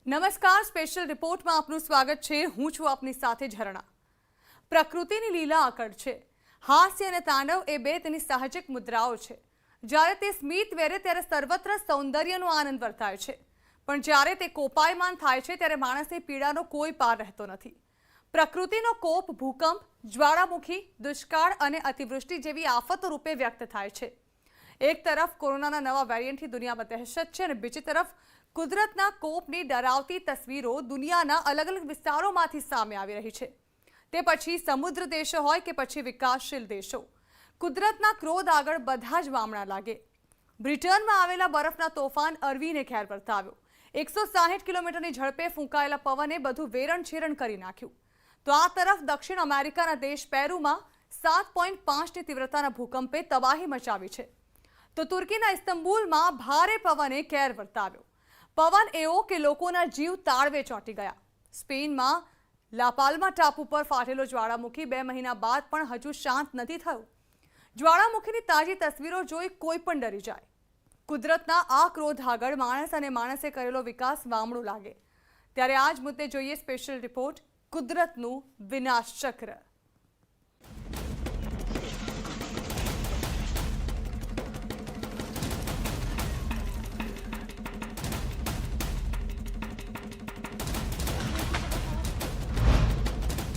નમસ્કાર, સ્પેશિયલ રિપોર્ટમાં આપનું સ્વાગત છે। હું છું આપની સાથે ઝરણા। પ્રકૃતિની લીલા આકળ છે। હાસ્ય અને તાંડવ એ બે તેની સાહજિક મુદ્રાઓ છે। જ્યારે તે સ્મિત વેરે ત્યારે સર્વત્ર સૌંદર્યનો આનંદ વર્તાય છે, પણ જ્યારે તે કોપાયમાન થાય છે ત્યારે માણસની પીડાનો કોઈ પાર રહેતો નથી। પ્રકૃતિનો કોપ ભૂકંપ, જ્વાળામુખી, દુષ્કાળ અને અતિવૃષ્ટિ જેવી આફતો રૂપે વ્યક્ત થાય છે। એક તરફ કોરોનાના નવા વેરિયન્ટથી દુનિયામાં દહેશત છે અને બીજી તરફ કુદરતના કોપની ડરાવતી તસવીરો દુનિયાના અલગ અલગ વિસ્તારોમાંથી સામે આવી રહી છે। તે પછી સમુદ્ર દેશો હોય કે પછી વિકાસશીલ દેશો, કુદરતના ક્રોધ આગળ બધા જ વામણા લાગે। બ્રિટનમાં આવેલા બરફના તોફાન અરવીને ખેર વર્તાવ્યો। 160 કિલોમીટરની ઝડપે ફૂંકાયેલા પવને બધું વેરણ-છેરણ કરી નાખ્યું। તો આ તરફ દક્ષિણ અમેરિકાના દેશ પેરુમાં 7.5ની તીવ્રતાના ભૂકંપે તબાહી મચાવી છે। તો તુર્કીના ઇસ્તંબુલમાં ભારે પવને કેર વર્તાવ્યો। પવન એવો કે લોકોના જીવ તાળવે ચોંટી ગયા। સ્પેનમાં લાપાલ્મા ટાપુ પર ફાટેલો જ્વાળામુખી 2 મહિના બાદ પણ હજુ શાંત નથી થયો। જ્વાળામુખીની તાજી તસવીરો જોઈ કોઈ પણ ડરી જાય। કુદરતના આ ક્રોધ આગળ માણસ અને માણસે કરેલો વિકાસ વામણું લાગે। ત્યારે આ જ મુદ્દે જોઈએ સ્પેશિયલ રિપોર્ટ, કુદરતનું વિનાશ ચક્ર।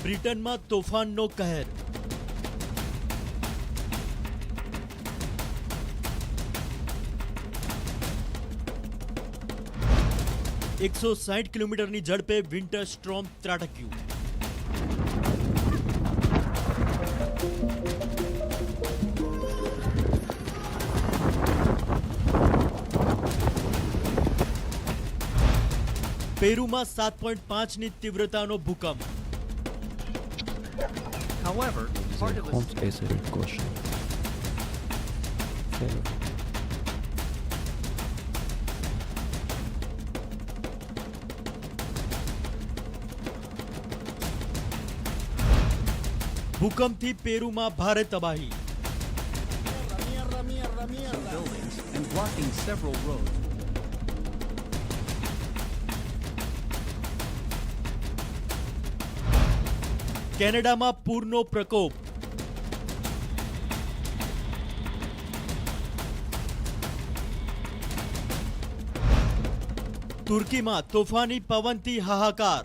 બ્રિટનમાં તોફાનનો કહેર। એકસો 60 કિલોમીટરની ઝડપે વિન્ટર સ્ટ્રોમ ત્રાટક્યું। પેરુમાં 7.5ની તીવ્રતાનો ભૂકંપ। However, part of home space caution. ભૂકંપથી પેરુમાં ભારે તબાહી। buildings and blocking several roads. કેનેડામાં પૂરનો પ્રકોપ। તુર્કીમાં તોફાની પવનથી હાહાકાર।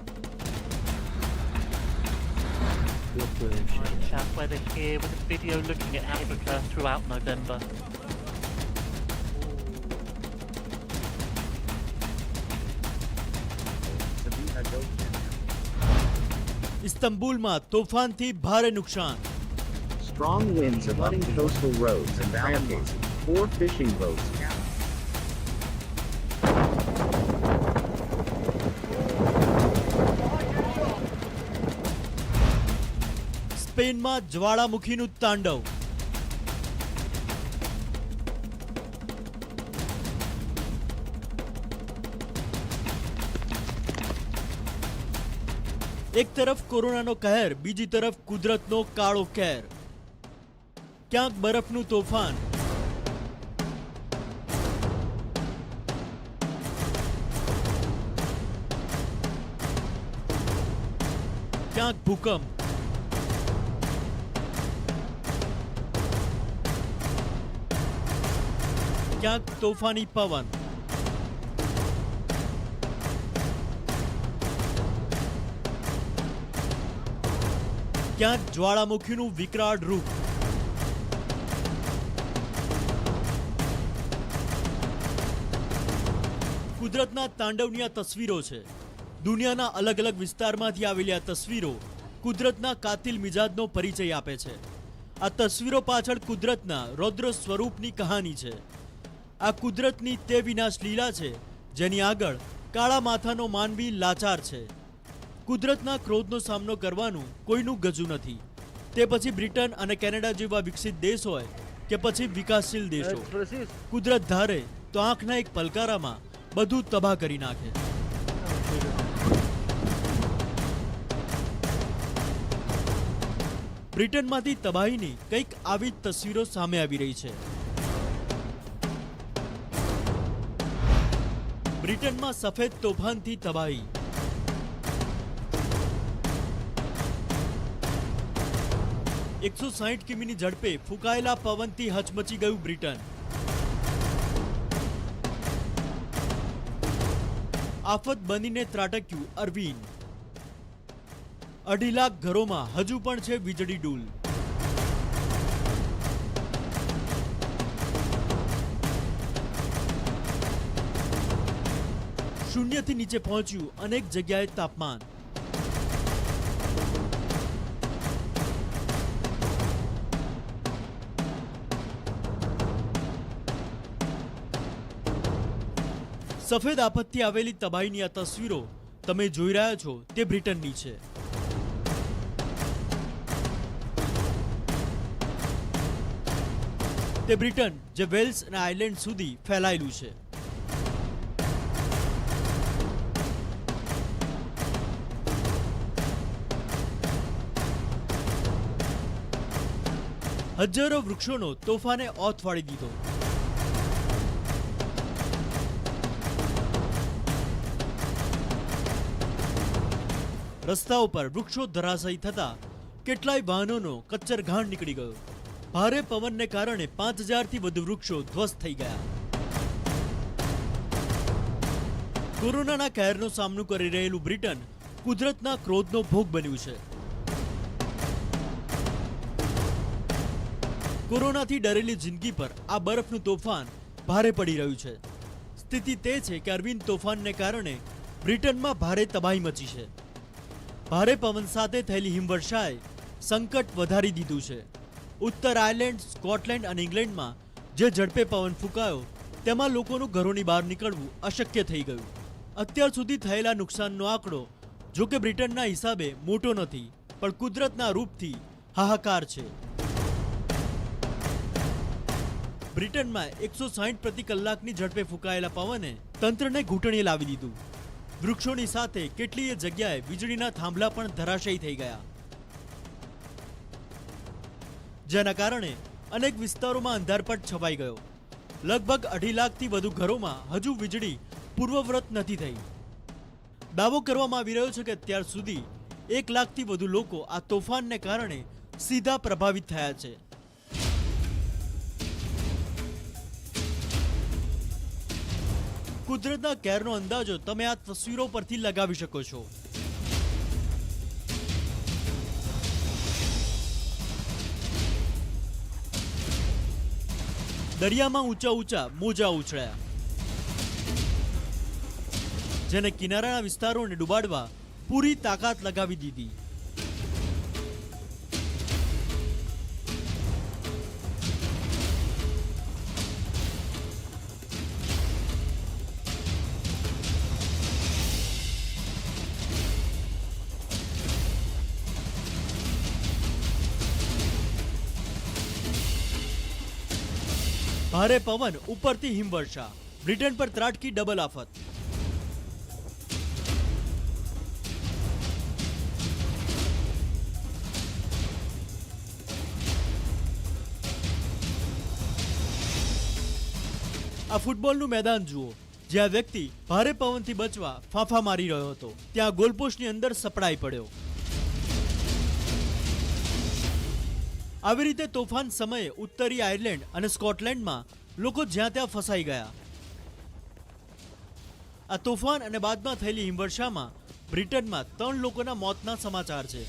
Chat weather here with a video looking at Africa throughout November. ઇસ્તંબુલમાં તોફાનથી ભારે નુકસાન। Strong winds flooding coastal roads and barricades. 4 fishing boats. સ્પેનમાં જ્વાળામુખીનું તાંડવ। એક તરફ કોરોનાનો કહેર, બીજી તરફ કુદરતનો કાળો કેર। ક્યાંક બરફનું તોફાન, ક્યાંક ભૂકંપ, ક્યાંક તોફાની પવન। ક્યાંક જ્વાળામુખીનું વિકરાળ રૂપ। કુદરતના તાંડવની આ તસવીરો છે। દુનિયાના અલગ અલગ વિસ્તારમાંથી આવેલી આ તસવીરો કુદરતના કાતિલ મિજાજનો પરિચય આપે છે। આ તસવીરો પાછળ કુદરતના રૌદ્ર સ્વરૂપની કહાની છે। આ કુદરતની તે વિનાશ લીલા છે જેની આગળ કાળા માથાનો માનવી લાચાર છે। કુદરતના ક્રોધનો સામનો કરવાનું કોઈનું ગજુ નથી। તે પછી બ્રિટન અને કેનેડા જેવા વિકસિત દેશ હોય કે પછી વિકાસશીલ દેશો, કુદરત ધારે તો આંખના એક પલકારામાં બધું તબાહ કરી નાખે। બ્રિટનમાંથી તબાહીની કંઈક આવી તસવીરો સામે આવી રહી છે। બ્રિટનમાં સફેદ તોફાનથી તબાહી. એકસો 60 કિમીની ઝડપે ફૂંકાયેલા પવનથી હચમચી ગયું બ્રિટન. આફત બનીને ત્રાટક્યું અરવિંદ. 2.5 લાખ ઘરોમાં હજુ પણ છે વીજળી ડૂલ. શૂન્યથી નીચે પહોંચ્યું અનેક જગ્યાએ તાપમાન. સફેદ આફતથી આવેલી તબાહીની આ તસવીરો તમે જોઈ રહ્યા છો તે બ્રિટનની છે. તે બ્રિટન જે વેલ્સ અને આયર્લેન્ડ સુધી ફેલાયેલું છે. હજારો વૃક્ષોનો તોફાને ઓથ વાળી દીધો. રસ્તાઓ પર વૃક્ષો ધરાશાયી થતા કેટલાય વાહનોનો કચ્ચરઘાણ નીકળી ગયો. ભારે પવનને કારણે 5000 થી વધુ વૃક્ષો ધ્વસ્ત થઈ ગયા. કોરોનાના કહેરનો સામનો કરી રહેલું બ્રિટન કુદરતના ક્રોધનો ભોગ બન્યું છે. કોરોનાથી ડરેલી જિંદગી પર આ બરફનું તોફાન ભારે પડી રહ્યું છે. સ્થિતિ તે છે કે અરવિંદ તોફાનને કારણે બ્રિટનમાં ભારે તબાહી મચી છે. ભારે પવન સાથે થયેલી હિમવર્ષાએ સંકટ વધારી દીધું છે. ઉત્તર આયર્લેન્ડ, સ્કોટલેન્ડ અને ઇંગ્લેન્ડમાં જે ઝડપે પવન ફૂંકાયો તેમાં લોકોનું ઘરોની બહાર નીકળવું અશક્ય થઈ ગયું. અત્યાર સુધી થયેલા નુકસાનનો આંકડો જો કે બ્રિટનના હિસાબે મોટો નથી, પણ કુદરતના રૂપથી હાહાકાર છે. બ્રિટનમાં 160 પ્રતિ કલાકની ઝડપે ફૂંકાયેલા પવને તંત્રને ઘૂંટણે લાવી દીધું. વૃક્ષોની સાથે કેટલીય જગ્યાએ વીજળીના થાંભલા પણ ધરાશાયી થઈ ગયા, જેના કારણે અનેક વિસ્તારોમાં અંધારપટ છવાઈ ગયો. લગભગ 2.5 લાખથી વધુ ઘરોમાં હજુ વીજળી પૂર્વવૃત નથી થઈ. દાવો કરવામાં આવી રહ્યો છે કે અત્યાર સુધી 1 લાખથી વધુ લોકો આ તોફાનને કારણે સીધા પ્રભાવિત થયા છે. કુદરતના કહેરનો અંદાજો તમે આ તસવીરો પરથી લગાવી શકો છો. દરિયામાં ઊંચા ઊંચા મોજા ઉછળ્યા, જેને કિનારાના વિસ્તારોને ડૂબાડવા પૂરી તાકાત લગાવી દીધી. ભારે પવન ઉપરથી હિમવર્ષા, બ્રિટન પર ત્રાટકી ડબલ આફત. આ ફૂટબોલનું મેદાન જુઓ, જ્યાં વ્યક્તિ ભારે પવનથી બચવા ફાંફા મારી રહ્યો હતો, ત્યાં ગોલપોસ્ટની અંદર સપડાઈ પડ્યો. આવી રીતે તોફાન સમયે ઉત્તરી આયર્લેન્ડ અને સ્કોટલેન્ડમાં લોકો જ્યાં ત્યાં ફસાઈ ગયા. આ તોફાન અને બાદમાં થયેલી હિમવર્ષામાં બ્રિટનમાં 3 લોકોના મોતના સમાચાર છે,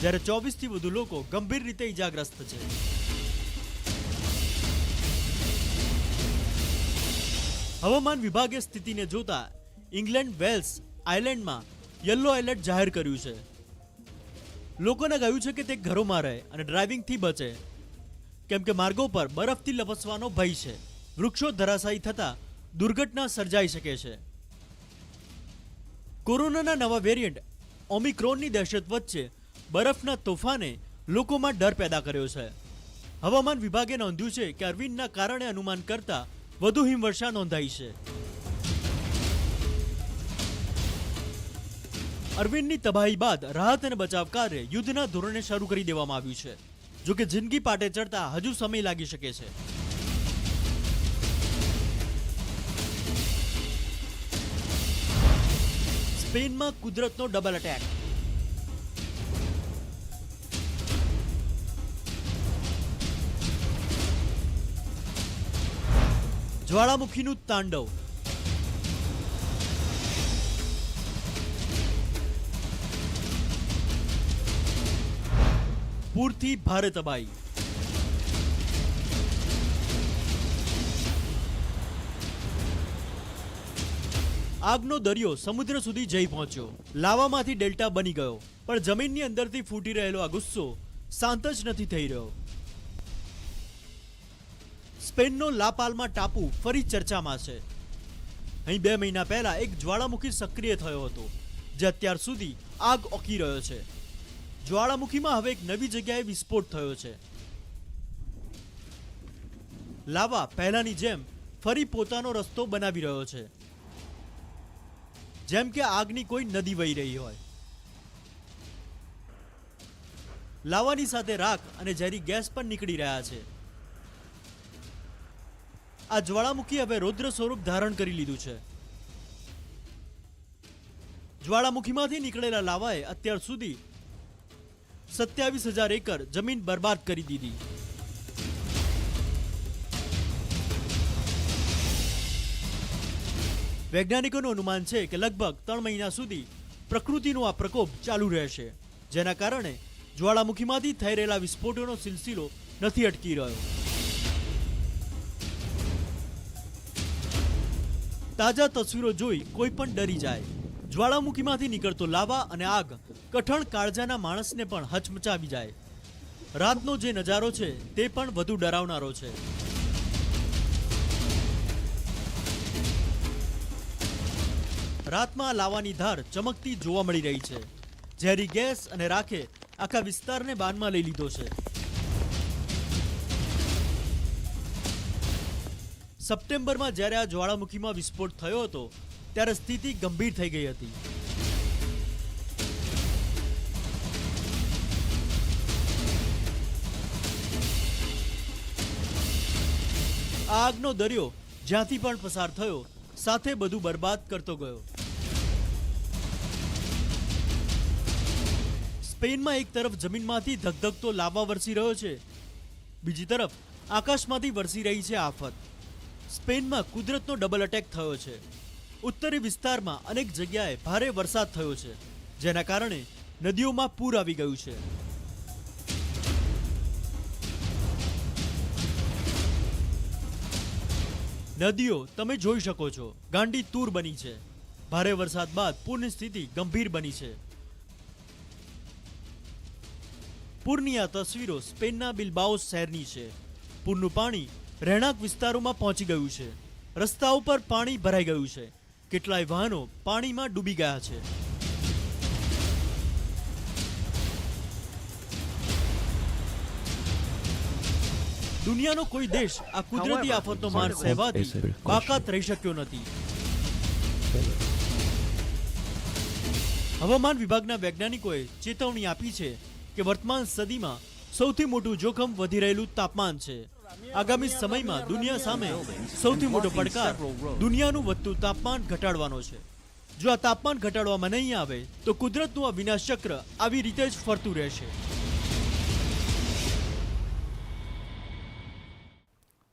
જ્યારે 24 થી વધુ લોકો ગંભીર રીતે ઈજાગ્રસ્ત છે. હવામાન વિભાગે સ્થિતિને જોતા ઇંગ્લેન્ડ, વેલ્સ, આયર્લેન્ડમાં યલો એલર્ટ જાહેર કર્યું છે. લોકોને કહ્યું છે કે તે ઘરોમાં રહે અને ડ્રાઇવિંગથી બચે, કેમ કે માર્ગો પર બરફથી લપસવાનો ભય છે. વૃક્ષો ધરાશાયી થતા દુર્ઘટના સર્જાઈ શકે છે. કોરોનાના નવા વેરિયન્ટ ઓમિક્રોનની દહેશત વચ્ચે બરફના તોફાને લોકોમાં ડર પેદા કર્યો છે. હવામાન વિભાગે નોંધ્યું છે કે અરવિંદના કારણે અનુમાન કરતા વધુ હિમવર્ષા નોંધાઈ છે. અરવિંદની તબાહી બાદ રાહત અને બચાવ કાર્ય યુદ્ધના ધોરણે શરૂ કરી દેવામાં આવ્યું છે. જો કે જિંદગી પાટે ચડતા હજુ સમય લાગી શકે છે. સ્પેનમાં કુદરતનો ડબલ અટેક. જ્વાળામુખીનું તાંડવ. પૂરથી ભારે તબાહી. આગનો દરિયો સમુદ્ર સુધી જઈ પહોંચ્યો. લાવામાંથી ડેલ્ટા બની ગયો, પણ જમીનની અંદરથી ફૂટી રહેલો આ ગુસ્સો શાંત જ નથી થઈ રહ્યો. સ્પેનનો લા પાલ્મા ટાપુ ફરી ચર્ચામાં છે. અહીં 2 મહિના પહેલા એક જ્વાળામુખી સક્રિય થયો હતો, જે અત્યાર સુધી આગ ઓકી રહ્યો છે. જ્વાળામુખીમાં હવે એક નવી જગ્યાએ વિસ્ફોટ થયો છે. લાવા પહેલાની જેમ ફરી પોતાનો રસ્તો બનાવી રહ્યો છે, જેમ કે આગની કોઈ નદી વહી રહી હોય. લાવાની સાથે રાખ અને ઝેરી ગેસ પણ નીકળી રહ્યા છે. આ જ્વાળામુખી હવે રૌદ્ર સ્વરૂપ ધારણ કરી લીધું છે. જ્વાળામુખીમાંથી નીકળેલા લાવાએ અત્યાર સુધી 27,000 એકર જમીન બરબાદ કરી દીધી. વૈજ્ઞાનિકોનું અનુમાન છે કે લગભગ 3 મહિના સુધી પ્રકૃતિનો આ પ્રકોપ ચાલુ રહેશે, જેના કારણે જ્વાળામુખીમાંથી થઈ રહેલા વિસ્ફોટોનો સિલસિલો નથી અટકી રહ્યો. તાજા તસવીરો જોઈ કોઈ પણ ડરી જાય. જ્વાળામુખીમાંથી નીકળતો લાવા અને આગ કઠણ કાળજાના માણસને પણ હચમચાવી જાય. રાતનો જે નજારો છે તે પણ વધુ ડરાવનારો છે. રાતમાં લાવાની ધાર ચમકતી જોવા મળી રહી છે. ઝેરી ગેસ અને રાખે આખા વિસ્તારને બાનમાં લઈ લીધો છે. સપ્ટેમ્બરમાં જ્યારે આ જ્વાળામુખીમાં વિસ્ફોટ થયો હતો, ત્યારે સ્થિતિ ગંભીર થઈ ગઈ હતી. આ આગનો દરિયો જ્યાંથી પણ પસાર થયો, સાથે બધું બરબાદ કરતો ગયો. સ્પેનમાં એક તરફ જમીનમાંથી ધગધગતો લાવા વરસી રહ્યો છે, બીજી તરફ આકાશમાંથી વરસી રહી છે આફત. સ્પેનમાં કુદરતનો ડબલ અટેક થયો છે. ઉત્તરી વિસ્તારમાં અનેક જગ્યાએ ભારે વરસાદ થયો છે, જેના કારણે નદીઓમાં પૂર આવી ગયું છે. નદીઓ તમે જોઈ શકો છો, ગાંડી તૂર બની છે. ભારે વરસાદ બાદ પૂરની સ્થિતિ ગંભીર બની છે. પૂરની આ તસવીરો સ્પેનના બિલ્બાઓ શહેરની છે. પૂરનું પાણી રહેણાંક વિસ્તારોમાં પહોંચી ગયું છે. રસ્તાઓ પર પાણી ભરાઈ ગયું છે. કેટલાય વાહનો પાણીમાં ડૂબી ગયા છે. દુનિયાનો કોઈ દેશ આ કુદરતી આફતનો માર સહેવાથી બાકાત રહી શક્યો નથી. હવામાન વિભાગના વૈજ્ઞાનિકોએ ચેતવણી આપી છે કે વર્તમાન સદીમાં સૌથી મોટું જોખમ વધી રહેલું તાપમાન છે. આગામી સમયમાં દુનિયા સામે સૌથી મોટો પડકાર દુનિયાનું વધતું તાપમાન ઘટાડવાનો છે. જો આ તાપમાન ઘટાડવામાં નહીં આવે તો કુદરતનું આ વિનાશ ચક્ર આવી રીતે જ ફરતું રહેશે.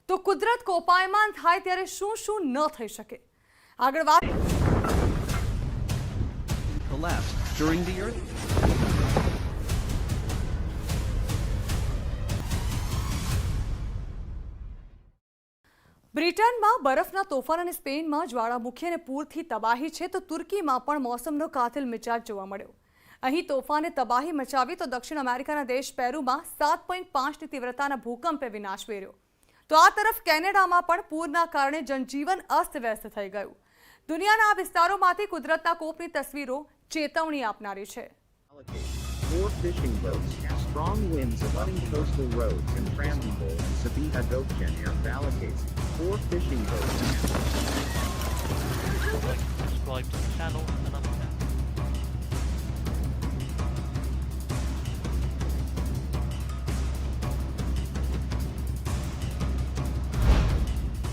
તો કુદરત કોપાયમાન થાય ત્યારે શું શું ન થઈ શકે? આગળ વાત Collapsed during the earthquake. બ્રિટનમાં બરફના તોફાન અને સ્પેનમાં જ્વાળામુખી અને પૂરથી તબાહી છે, તો તુર્કીમાં પણ મોસમનો કાતિલ મિજાજ જોવા મળ્યો. અહીં તોફાને તબાહી મચાવી તો દક્ષિણ અમેરિકાના દેશ પેરુમાં 7.5ની તીવ્રતાના ભૂકંપે વિનાશ વેર્યો. તો આ તરફ કેનેડામાં પણ પૂરના કારણે જનજીવન અસ્તવ્યસ્ત થઈ ગયું. દુનિયાના આ વિસ્તારોમાંથી કુદરતના કોપની તસવીરો ચેતવણી આપનારી છે. 4 fishing boats, strong winds flooding coastal roads in Transible and Sabina Gökçen near Balıkesir. 4 fishing boats. Subscribe to the channel and understand.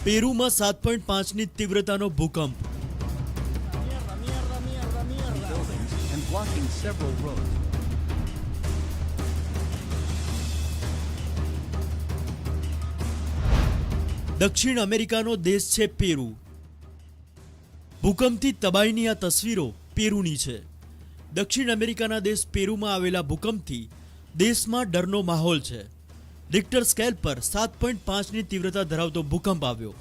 પેરુમાં 7.5ની તીવ્રતાનો ભૂકંપ. several roads. દક્ષિણ અમેરિકાનો દેશ છે પેરુ. ભૂકંપથી તબાહીની આ તસવીરો પેરુની છે. દક્ષિણ અમેરિકાના દેશ પેરુમાં આવેલા ભૂકંપથી દેશમાં ડરનો માહોલ છે. રિક્ટર સ્કેલ પર 7.5ની તીવ્રતા ધરાવતો ભૂકંપ આવ્યો.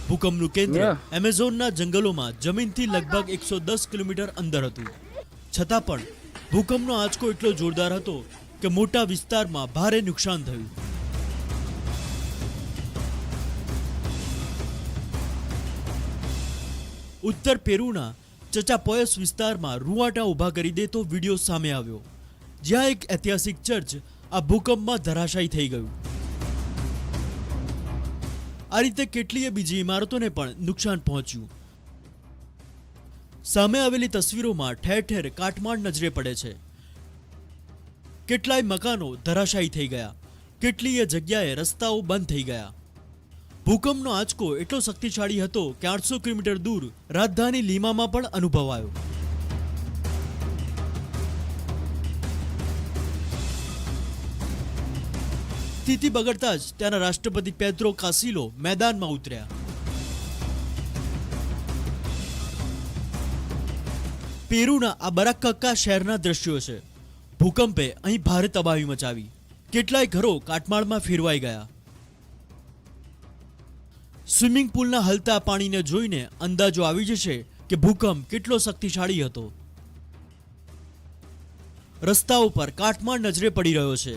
ભૂકંપનું કેન્દ્ર એમેઝોનના જંગલોમાં જમીનથી લગભગ 110 કિલોમીટર અંદર હતું. છતાં પણ ભૂકંપનો આંચકો એટલો જોરદાર હતો કે મોટા વિસ્તારમાં ભારે નુકસાન થયું. ઉત્તર પેરુના ચચાપોયસ વિસ્તારમાં રૂવાટા ઊભા કરી દેતો વિડીયો સામે આવ્યો, જ્યાં એક ઐતિહાસિક ચર્ચ આ ભૂકંપમાં ધરાશાયી થઈ ગયું. આ રીતે કેટલીય બીજી ઇમારતોને પણ નુકસાન પહોંચ્યું. સામે આવેલી તસવીરોમાં ઠેર ઠેર કાટમાળ નજરે પડે છે. કેટલાય મકાનો ધરાશાયી થઈ ગયા. કેટલીય જગ્યાએ રસ્તાઓ બંધ થઈ ગયા. ભૂકંપનો આંચકો એટલો શક્તિશાળી હતો કે 800 કિલોમીટર દૂર રાજધાની લીમામાં પણ અનુભવાયો. સ્થિતિ બગડતા જ ત્યાંના રાષ્ટ્રપતિ પેદ્રો કાસિલો મેદાનમાં ઉતર્યા. પેરુના આ બરાકક્કા શહેરના દ્રશ્યો છે. ભૂકંપે અહીં ભારે તબાહી મચાવી. કેટલાય ઘરો કાટમાળમાં ફેરવાઈ ગયા. સ્વિમિંગ પુલના હલતા પાણીને જોઈને અંદાજો આવી જશે કે ભૂકંપ કેટલો શક્તિશાળી હતો. રસ્તાઓ પર કાટમાળ નજરે પડી રહ્યો છે.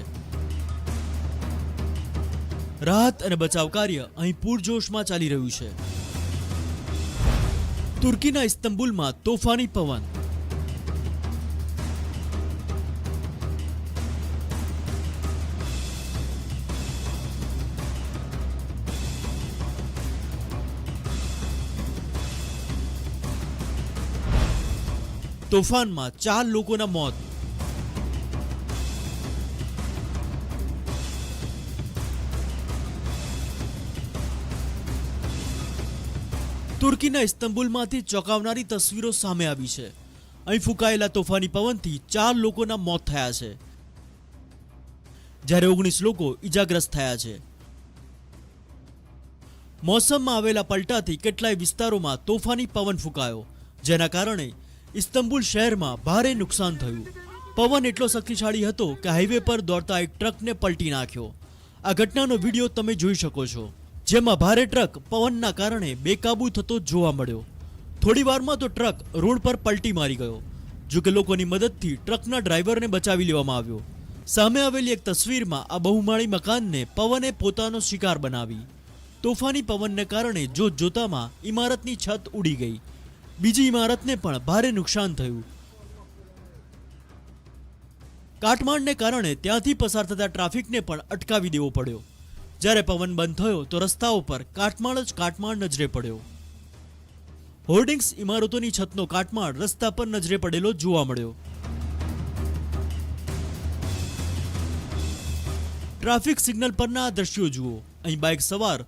રાહત અને બચાવ કાર્ય અહીં પૂરજોશમાં ચાલી રહ્યું છે. તુર્કીના ઇસ્તંબુલમાં તોફાની પવન. તોફાનમાં 4 લોકોના મોત. તુર્કીના ઇસ્તંબુલમાંથી ચોંકાવનારી તસવીરો સામે આવી છે. અહીં ફૂંકાયેલા તોફાની પવનથી 4 લોકોના મોત થયા છે, જ્યારે 19 લોકો ઈજાગ્રસ્ત થયા છે. મોસમમાં આવેલા પલટાથી કેટલાય વિસ્તારોમાં તોફાની પવન ફૂંકાયો, જેના કારણે ઇસ્તંબુલ શહેરમાં ભારે નુકસાન થયું. પવન એટલો શક્તિશાળી હતો કે હાઈવે પર દોડતા એક ટ્રકને પલટી નાખ્યો. આ ઘટનાનો વિડીયો તમે જોઈ શકો છો, જેમાં ભારે ટ્રક પવનના કારણે બેકાબૂ થતો જોવા મળ્યો. થોડી વારમાં તો ટ્રક રોડ પર પલટી મારી ગયો. જો કે લોકોની મદદથી ટ્રકના ડ્રાઈવરને બચાવી લેવામાં આવ્યો. સામે આવેલી એક તસવીરમાં આ બહુમાળી મકાનને પવને પોતાનો શિકાર બનાવી. તોફાની પવનને કારણે જોતજોતામાં ઇમારતની છત ઉડી ગઈ. બીજી ઇમારતને પણ ભારે નુકસાન થયું. કાટમાળને કારણે ત્યાંથી પસાર થતા ટ્રાફિકને પણ અટકાવી દેવો પડ્યો. જ્યારે પવન બંધ થયો તો રસ્તાઓ પર કાટમાળ જ કાટમાળ નજરે પડ્યો. હોર્ડિંગ્સ ઇમારતોની છતનો કાટમાળ રસ્તા પર નજરે પડેલો જોવા મળ્યો. ટ્રાફિક સિગ્નલ પરના આ દ્રશ્યો જુઓ. અહીં બાઇક સવાર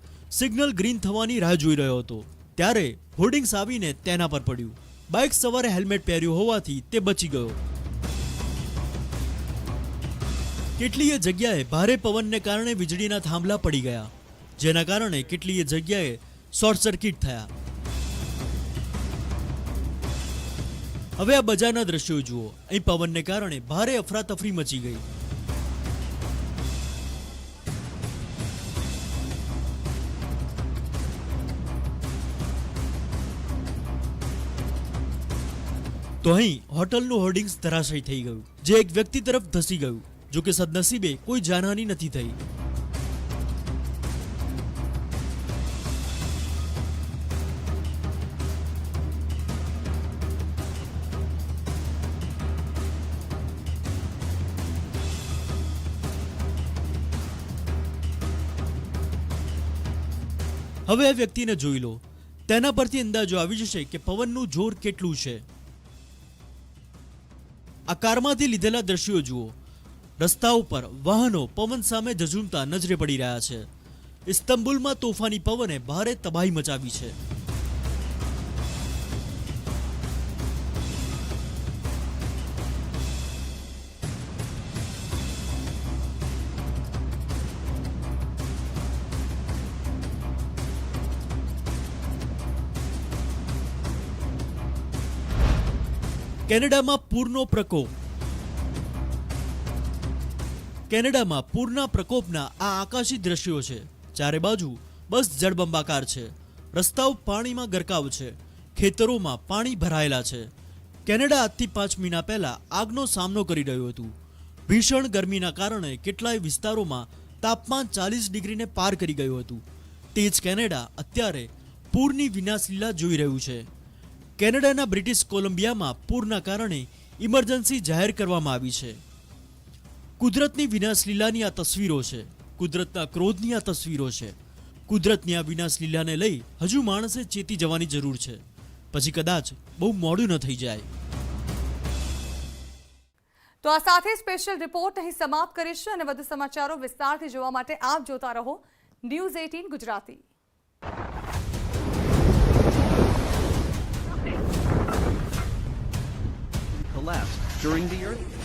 સિગ્નલ ગ્રીન થવાની રાહ જોઈ રહ્યો હતો, ત્યારે હોર્ડિંગ્સ આવીને તેના પર પડ્યું. બાઇક સવારે હેલ્મેટ પહેર્યું હોવાથી તે બચી ગયો. કેટલીય જગ્યાએ ભારે પવનને કારણે વીજળીના થાંભલા પડી ગયા, જેના કારણે કેટલીય જગ્યાએ શોર્ટ સર્કિટ થયા. હવે આ બજારના દ્રશ્યો જુઓ. અહીં પવનને કારણે ભારે અફરાતફરી મચી ગઈ. તો અહીં હોટલનું હોર્ડિંગ્સ ધરાશાયી થઈ ગયું, જે એક વ્યક્તિ તરફ ધસી ગયું. જો કે સદનસીબે કોઈ જાનહાની નથી થઈ. હવે આ વ્યક્તિને જોઈ લો. તેના પરથી અંદાજો આવી જશે કે પવનનું જોર કેટલું છે. આ કારમાંથી લીધેલા દ્રશ્યો જુઓ. રસ્તાઓ પર વાહનો પવન સામે ઝઝૂમતા નજરે પડી રહ્યા છે. ઇસ્તંબુલમાં તોફાની પવને ભારે તબાહી મચાવી છે. કેનેડામાં પૂરનો પ્રકોપ. કેનેડામાં પૂરના પ્રકોપના આ આકાશી દ્રશ્યો છે. ચારે બાજુ બસ જળબંબાકાર છે. રસ્તાઓ પાણીમાં ગરકાવ છે. ખેતરોમાં પાણી ભરાયેલા છે. કેનેડા આજથી 5 મહિના પહેલા આગનો સામનો કરી રહ્યું હતું. ભીષણ ગરમીના કારણે કેટલાય વિસ્તારોમાં તાપમાન 40 ડિગ્રીને પાર કરી ગયું હતું. તે જ કેનેડા અત્યારે પૂરની વિનાશલીલા જોઈ રહ્યું છે. કેનેડાના બ્રિટિશ કોલંબિયામાં પૂરના કારણે ઇમરજન્સી જાહેર કરવામાં આવી છે. કુદરતની વિનાશલીલાની આ તસવીરો છે. કુદરતના ક્રોધની આ તસવીરો છે. કુદરતની આ વિનાશલીલાને લઈ હજુ માણસે ચેતી જવાની જરૂર છે. પછી કદાચ બહુ મોડું ન થઈ જાય. તો આ સાથે સ્પેશિયલ રિપોર્ટ અહીં સમાપ્ત કરીશું અને વધુ સમાચારો વિસ્તારથી જોવા માટે આપ જોતા રહો news 18 Gujarati. Collapsed during the earthquake.